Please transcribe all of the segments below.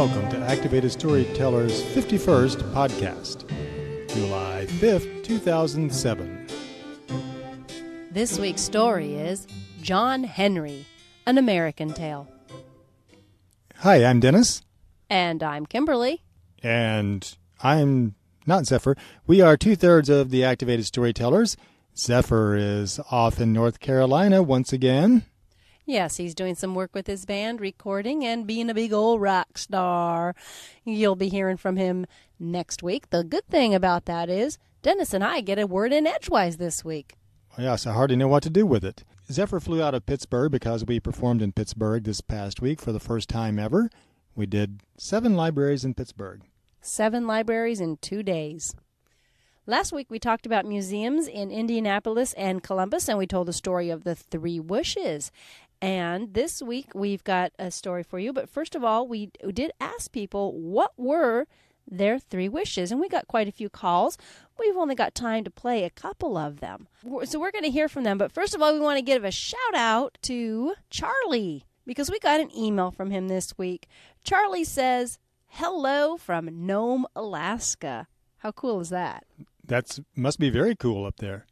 welcome to Activated Storyteller's 51st podcast, July 5th, 2007. This week's story is John Henry, an American Tale. Hi, I'm Dennis. And I'm Kimberly. And I'm not Zephyr. We are two-thirds of the Activated Storytellers. Zephyr is off in North Carolina once again. Yes, he's doing some work with his band, recording and being a big old rock star. You'll be hearing from him next week. The good thing about that is Dennis and I get a word in edgewise this week. Yes, I hardly know what to do with it. Zephyr flew out of Pittsburgh because we performed in Pittsburgh this past week for the first time ever. We did 7 libraries in Pittsburgh. 7 libraries in 2 days. Last week we talked about museums in Indianapolis and Columbus, and we told the story of the 3 wishes. And this week we've got a story for you. But first of all, we did ask people what were their 3 wishes. And we got quite a few calls. We've only got time to play a couple of them. So we're going to hear from them. But first of all, we want to give a shout out to Charlie, because we got an email from him this week. Charlie says, "Hello from Nome, Alaska." How cool is that? That must be very cool up there.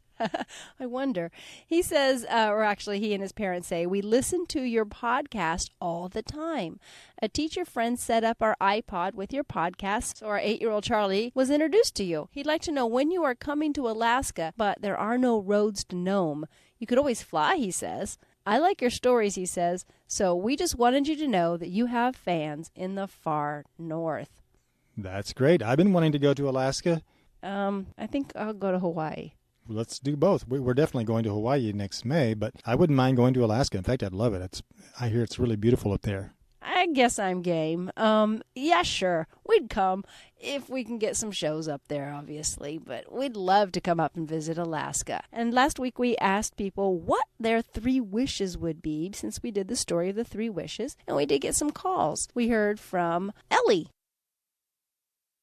I wonder. He says, or actually he and his parents say, "We listen to your podcast all the time. A teacher friend set up our iPod with your podcast, so our 8-year-old Charlie was introduced to you. He'd like to know when you are coming to Alaska, but there are no roads to Nome. You could always fly," he says. "I like your stories," he says, "so we just wanted you to know that you have fans in the far north." That's great. I've been wanting to go to Alaska. I think I'll go to Hawaii. Let's do both. We're definitely going to Hawaii next May, but I wouldn't mind going to Alaska. In fact, I'd love it. I hear it's really beautiful up there. I guess I'm game. Yeah, sure. We'd come if we can get some shows up there, obviously, but we'd love to come up and visit Alaska. And last week we asked people what their 3 wishes would be, since we did the story of the 3 wishes, and we did get some calls. We heard from Ellie.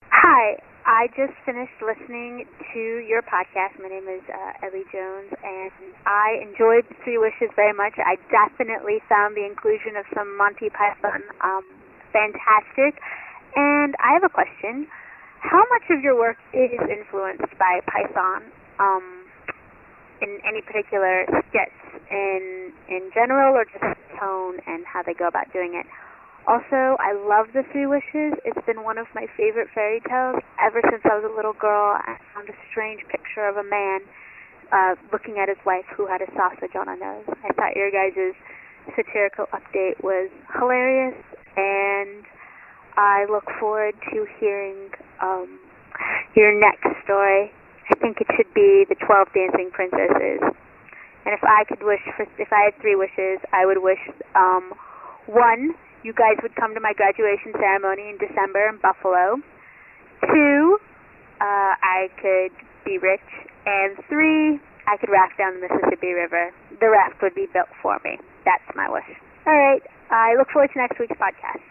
Hi, I just finished listening to your podcast. My name is Ellie Jones, and I enjoyed 3 Wishes very much. I definitely found the inclusion of some Monty Python fantastic. And I have a question. How much of your work is influenced by Python in any particular skits in general, or just tone and how they go about doing it? Also, I love the 3 Wishes. It's been one of my favorite fairy tales ever since I was a little girl. I found a strange picture of a man looking at his wife who had a sausage on her nose. I thought your guys' satirical update was hilarious, and I look forward to hearing your next story. I think it should be the 12 Dancing Princesses. And if I had 3 wishes, I would wish 1, you guys would come to my graduation ceremony in December in Buffalo. 2, I could be rich. And 3, I could raft down the Mississippi River. The raft would be built for me. That's my wish. All right. I look forward to next week's podcast.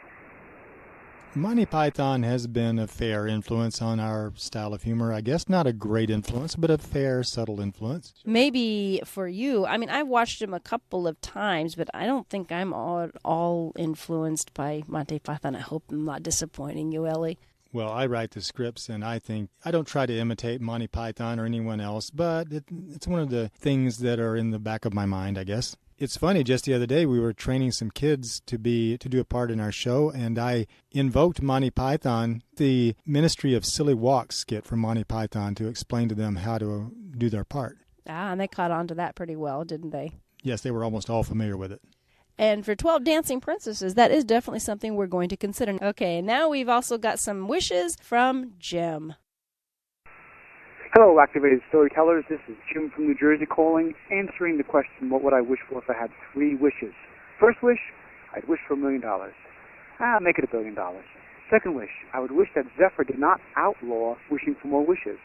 Monty Python has been a fair influence on our style of humor. I guess not a great influence, but a fair, subtle influence. Maybe for you. I mean, I've watched him a couple of times, but I don't think I'm all influenced by Monty Python. I hope I'm not disappointing you, Ellie. Well, I write the scripts, and I don't try to imitate Monty Python or anyone else, but it's one of the things that are in the back of my mind, I guess. It's funny, just the other day we were training some kids to do a part in our show, and I invoked Monty Python, the Ministry of Silly Walks skit from Monty Python, to explain to them how to do their part. And they caught on to that pretty well, didn't they? Yes, they were almost all familiar with it. And for 12 Dancing Princesses, that is definitely something we're going to consider. Okay, and now we've also got some wishes from Jim. Hello, Activated Storytellers. This is Jim from New Jersey calling, answering the question, what would I wish for if I had 3 wishes? First wish, I'd wish for $1 million. I'll make it $1 billion. Second wish, I would wish that Zephyr did not outlaw wishing for more wishes.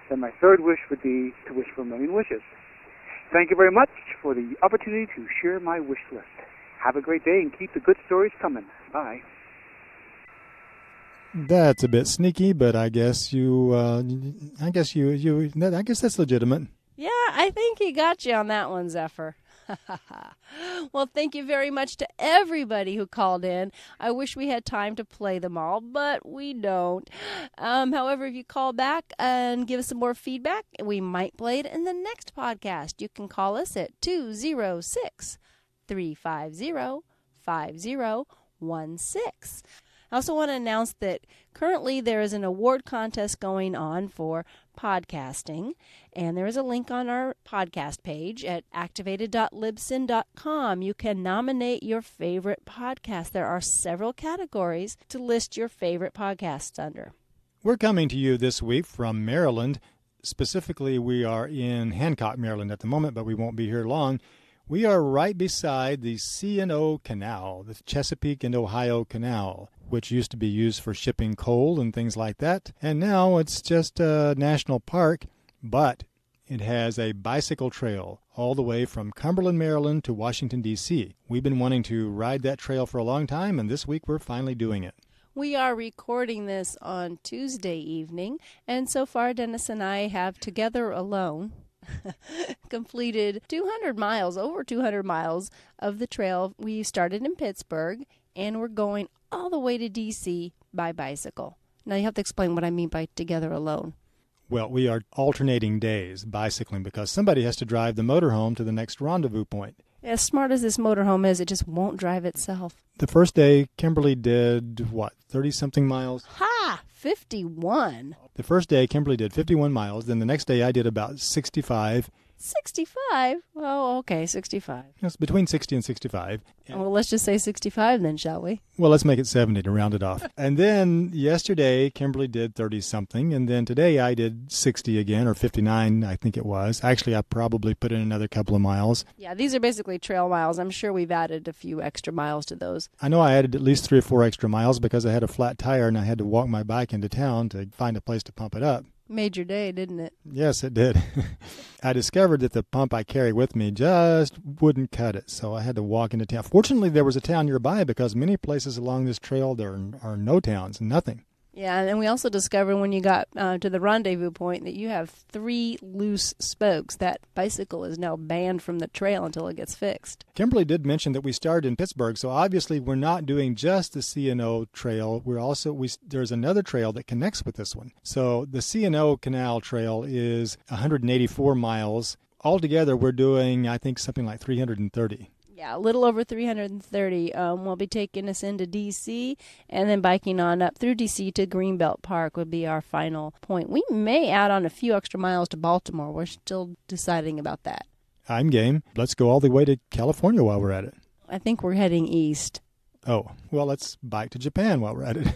Then my third wish would be to wish for 1 million wishes. Thank you very much for the opportunity to share my wish list. Have a great day and keep the good stories coming. Bye. That's a bit sneaky, but I guess I guess that's legitimate. Yeah, I think he got you on that one, Zephyr. Well, thank you very much to everybody who called in. I wish we had time to play them all, but we don't. However, if you call back and give us some more feedback, we might play it in the next podcast. You can call us at 206-350-5016. I also want to announce that currently there is an award contest going on for podcasting, and there is a link on our podcast page at activated.libsyn.com. You can nominate your favorite podcast. There are several categories to list your favorite podcasts under. We're coming to you this week from Maryland. Specifically, we are in Hancock, Maryland at the moment, but we won't be here long. We are right beside the C&O Canal, the Chesapeake and Ohio Canal, which used to be used for shipping coal and things like that. And now it's just a national park, but it has a bicycle trail all the way from Cumberland, Maryland to Washington, D.C. We've been wanting to ride that trail for a long time, and this week we're finally doing it. We are recording this on Tuesday evening, and so far Dennis and I have together alone completed 200 miles, over 200 miles of the trail. We started in Pittsburgh, and we're going all the way to D.C. by bicycle. Now, you have to explain what I mean by together alone. Well, we are alternating days bicycling because somebody has to drive the motorhome to the next rendezvous point. As smart as this motorhome is, it just won't drive itself. The first day, Kimberly did, 30-something miles? Ha! 51. The first day, Kimberly did 51 miles. Then the next day, I did about 65. 65? Oh, okay, 65. It's between 60 and 65. Well, let's just say 65 then, shall we? Well, let's make it 70 to round it off. And then yesterday, Kimberly did 30-something. And then today, I did 60 again, or 59, I think it was. Actually, I probably put in another couple of miles. Yeah, these are basically trail miles. I'm sure we've added a few extra miles to those. I know I added at least 3 or 4 extra miles because I had a flat tire and I had to walk my bike into town to find a place to pump it up. Made your day, didn't it? Yes, it did. I discovered that the pump I carry with me just wouldn't cut it, so I had to walk into town. Fortunately, there was a town nearby because many places along this trail there are no towns, nothing. Yeah, and we also discovered when you got to the rendezvous point that you have 3 loose spokes. That bicycle is now banned from the trail until it gets fixed. Kimberly did mention that we started in Pittsburgh, so obviously we're not doing just the C&O trail. There's another trail that connects with this one. So the C&O Canal Trail is 184 miles. Altogether, we're doing, I think, something like 330. Yeah, a little over 330 will be taking us into D.C., and then biking on up through D.C. to Greenbelt Park would be our final point. We may add on a few extra miles to Baltimore. We're still deciding about that. I'm game. Let's go all the way to California while we're at it. I think we're heading east. Oh, well, let's bike to Japan while we're at it.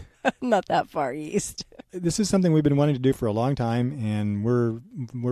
Not that far east. This is something we've been wanting to do for a long time, and we're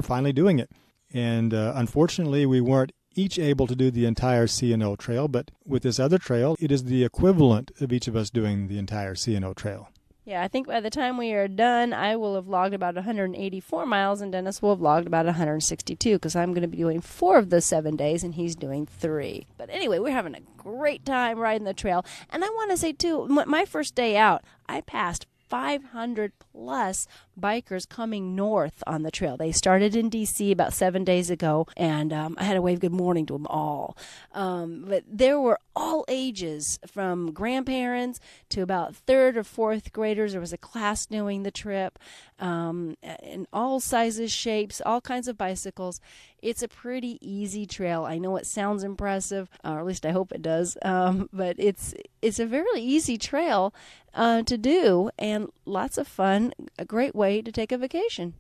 finally doing it. And unfortunately, we weren't each able to do the entire C&O trail, but with this other trail, it is the equivalent of each of us doing the entire C&O trail. Yeah, I think by the time we are done, I will have logged about 184 miles, and Dennis will have logged about 162, because I'm going to be doing 4 of the 7 days, and he's doing 3. But anyway, we're having a great time riding the trail. And I want to say, too, my first day out, I passed 500 plus bikers coming north on the trail. They started in D.C. about 7 days ago, and I had to wave good morning to them all. But there were all ages, from grandparents to about 3rd or 4th graders. There was a class doing the trip, in all sizes, shapes, all kinds of bicycles. It's a pretty easy trail. I know it sounds impressive, or at least I hope it does, but it's a very easy trail to do, and lots of fun, a great way to take a vacation.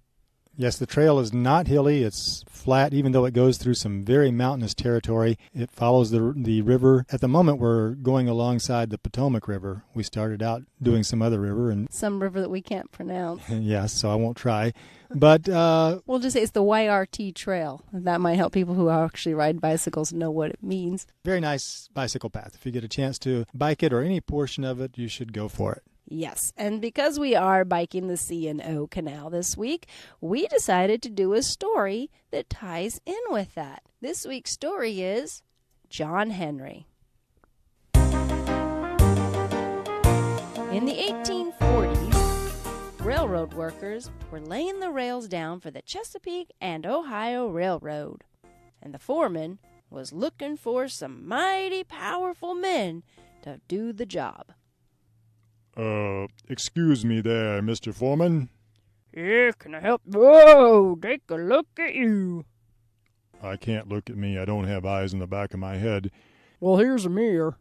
Yes, the trail is not hilly. It's flat, even though it goes through some very mountainous territory. It follows the river. At the moment, we're going alongside the Potomac River. We started out doing some other river. Some river that we can't pronounce. Yes, so I won't try. But we'll just say it's the YRT Trail. That might help people who actually ride bicycles know what it means. Very nice bicycle path. If you get a chance to bike it or any portion of it, you should go for it. Yes, and because we are biking the C&O Canal this week, we decided to do a story that ties in with that. This week's story is John Henry. In the 1840s, railroad workers were laying the rails down for the Chesapeake and Ohio Railroad, and the foreman was looking for some mighty powerful men to do the job. Excuse me there, Mr. Foreman. Yeah, can I help? Whoa, take a look at you. I can't look at me. I don't have eyes in the back of my head. Well, here's a mirror.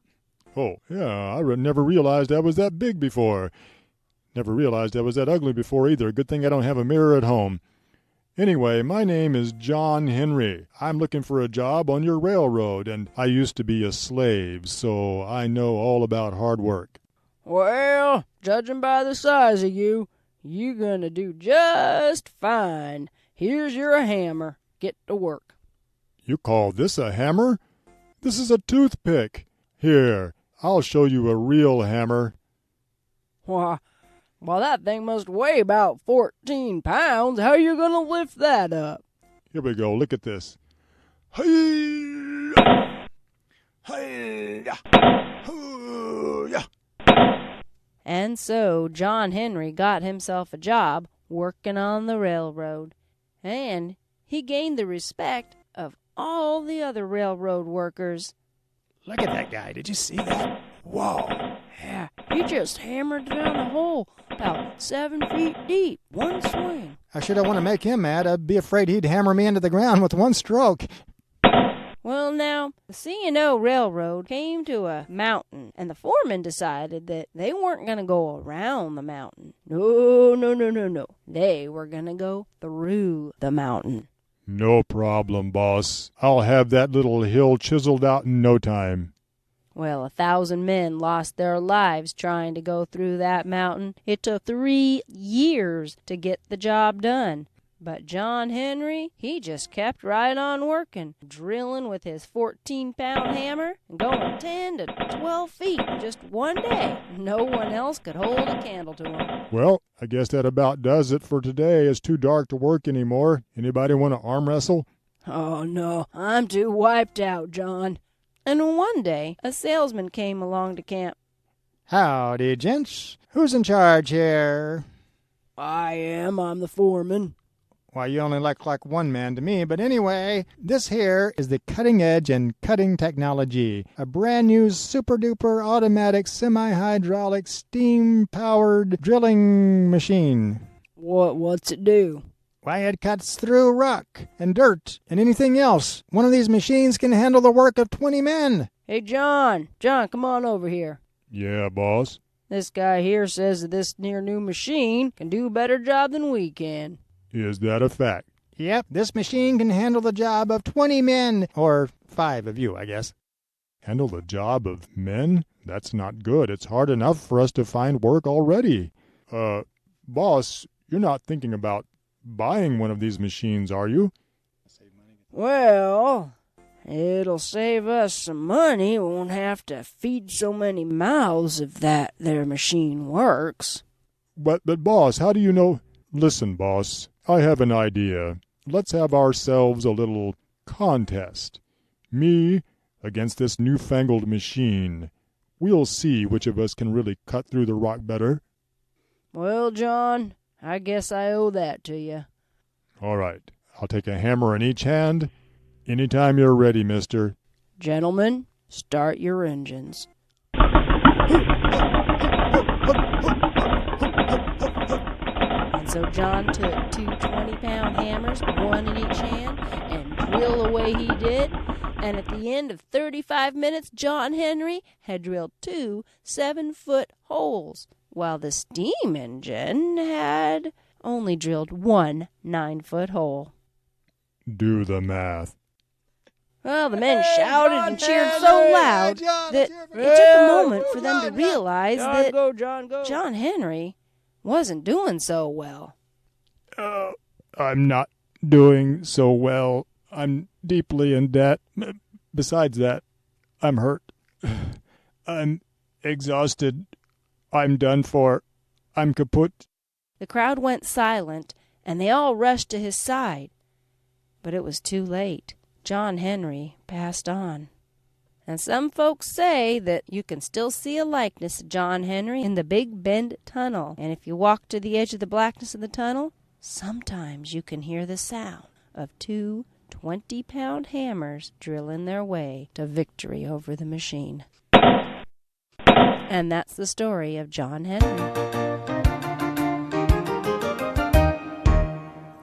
Oh, yeah, I never realized I was that big before. Never realized I was that ugly before either. Good thing I don't have a mirror at home. Anyway, my name is John Henry. I'm looking for a job on your railroad, and I used to be a slave, so I know all about hard work. Well, judging by the size of you, you're gonna do just fine. Here's your hammer. Get to work. You call this a hammer? This is a toothpick. Here, I'll show you a real hammer. Why, well, that thing must weigh about 14 pounds. How you gonna lift that up? Here we go. Look at this. Hey-ya! Hey-ya! Hoo-ya! And so John Henry got himself a job working on the railroad. And he gained the respect of all the other railroad workers. Look at that guy. Did you see that? Whoa. Yeah, he just hammered down a hole about 7 feet deep, one swing. I should have want to make him mad. I'd be afraid he'd hammer me into the ground with one stroke. Well, now, the C&O Railroad came to a mountain, and the foreman decided that they weren't going to go around the mountain. No. They were going to go through the mountain. No problem, boss. I'll have that little hill chiseled out in no time. Well, 1,000 men lost their lives trying to go through that mountain. It took 3 years to get the job done. But John Henry, he just kept right on working, drilling with his 14-pound hammer and going 10 to 12 feet in just one day. No one else could hold a candle to him. Well, I guess that about does it for today. It's too dark to work anymore. Anybody want to arm wrestle? Oh, no, I'm too wiped out, John. And one day, a salesman came along to camp. Howdy, gents. Who's in charge here? I am. I'm the foreman. Why, you only look like one man to me, but anyway, this here is the cutting edge and cutting technology. A brand new super-duper automatic semi-hydraulic steam-powered drilling machine. What's it do? Why, it cuts through rock and dirt and anything else. One of these machines can handle the work of 20 men. Hey, John, come on over here. Yeah, boss. This guy here says that this new machine can do a better job than we can. Is that a fact? Yep, this machine can handle the job of 20 men, or 5 of you, I guess. Handle the job of men? That's not good. It's hard enough for us to find work already. Boss, you're not thinking about buying one of these machines, are you? Well, it'll save us some money. We won't have to feed so many mouths if that there machine works. But boss, how do you know? Listen, boss, I have an idea. Let's have ourselves a little contest. Me against this newfangled machine. We'll see which of us can really cut through the rock better. Well, John, I guess I owe that to you. All right. I'll take a hammer in each hand. Anytime you're ready, mister. Gentlemen, start your engines. So John took 2 20-pound hammers, one in each hand, and drill away he did. And at the end of 35 minutes, John Henry had drilled 2 7-foot holes, while the steam engine had only drilled 1 9-foot hole. Do the math. Well, the men shouted and cheered so loud that it took a moment for them to realize that John Henry wasn't doing so well. I'm not doing so well. I'm deeply in debt. Besides that, I'm hurt. I'm exhausted. I'm done for. I'm kaput. The crowd went silent, and they all rushed to his side. But it was too late. John Henry passed on. And some folks say that you can still see a likeness of John Henry in the Big Bend Tunnel. And if you walk to the edge of the blackness of the tunnel, sometimes you can hear the sound of 2 20-pound hammers drilling their way to victory over the machine. And that's the story of John Henry.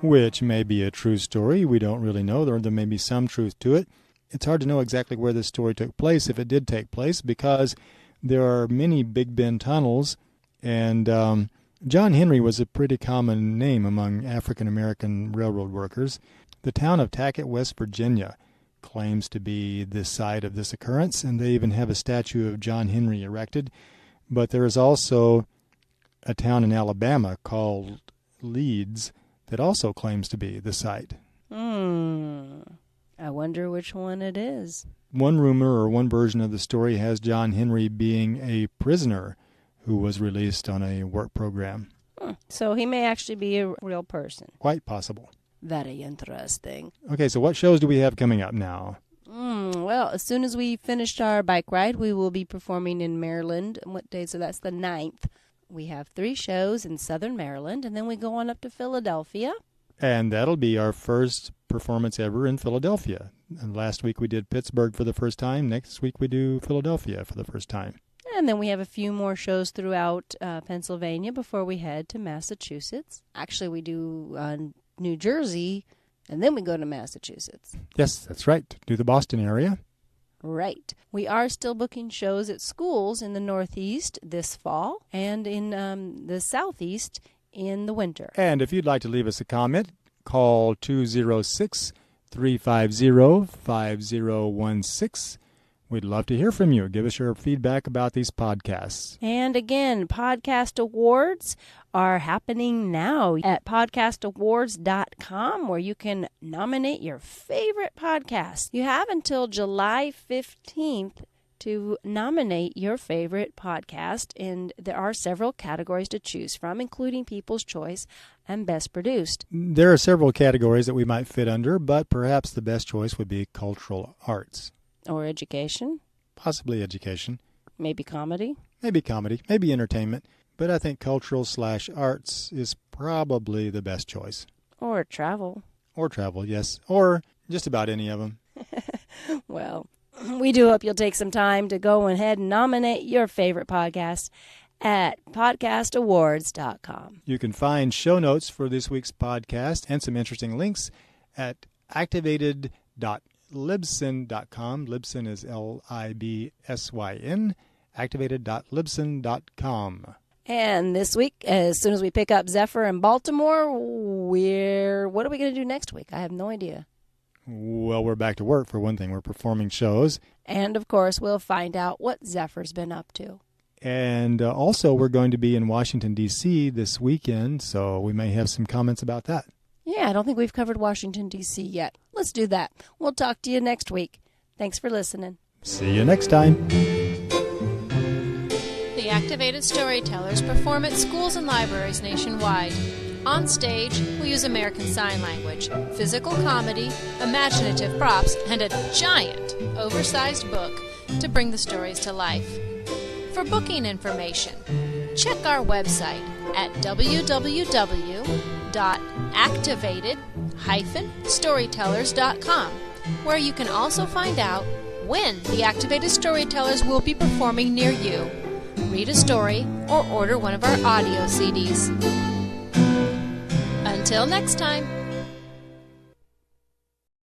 Which may be a true story. We don't really know. There may be some truth to it. It's hard to know exactly where this story took place, if it did take place, because there are many Big Bend tunnels, and John Henry was a pretty common name among African-American railroad workers. The town of Tackett, West Virginia, claims to be the site of this occurrence, and they even have a statue of John Henry erected. But there is also a town in Alabama called Leeds that also claims to be the site. I wonder which one it is. One rumor or one version of the story has John Henry being a prisoner who was released on a work program. So he may actually be a real person. Quite possible. Very interesting. Okay, so what shows do we have coming up now? Well, as soon as we finished our bike ride, we will be performing in Maryland. What day? So that's the 9th. We have 3 shows in southern Maryland, and then we go on up to Philadelphia. And that'll be our first performance ever in Philadelphia. And last week we did Pittsburgh for the first time. Next week we do Philadelphia for the first time. And then we have a few more shows throughout Pennsylvania before we head to Massachusetts. Actually, we do New Jersey, and then we go to Massachusetts. Yes, that's right. Do the Boston area. Right. We are still booking shows at schools in the Northeast this fall and in the Southeast in the winter. And if you'd like to leave us a comment, call 206-350-5016. We'd love to hear from you. Give us your feedback about these podcasts. And again, podcast awards are happening now at podcastawards.com, where you can nominate your favorite podcast. You have until July 15th to nominate your favorite podcast, and there are several categories to choose from, including People's Choice and Best Produced. There are several categories that we might fit under, but perhaps the best choice would be cultural arts. Or education. Possibly education. Maybe comedy. Maybe comedy. Maybe entertainment. But I think cultural/arts is probably the best choice. Or travel. Or travel, yes. Or just about any of them. Well, we do hope you'll take some time to go ahead and nominate your favorite podcast at podcastawards.com. You can find show notes for this week's podcast and some interesting links at activated.libsyn.com. Libsyn is Libsyn, activated.libsyn.com. And this week, as soon as we pick up Zephyr in Baltimore, what are we going to do next week? I have no idea. Well, we're back to work for one thing. We're performing shows. And, of course, we'll find out what Zephyr's been up to. And also, we're going to be in Washington, D.C. this weekend, so we may have some comments about that. Yeah, I don't think we've covered Washington, D.C. yet. Let's do that. We'll talk to you next week. Thanks for listening. See you next time. The Activated Storytellers perform at schools and libraries nationwide. On stage, we use American Sign Language, physical comedy, imaginative props, and a giant, oversized book to bring the stories to life. For booking information, check our website at www.activated-storytellers.com, where you can also find out when the Activated Storytellers will be performing near you. Read a story or order one of our audio CDs. Until next time.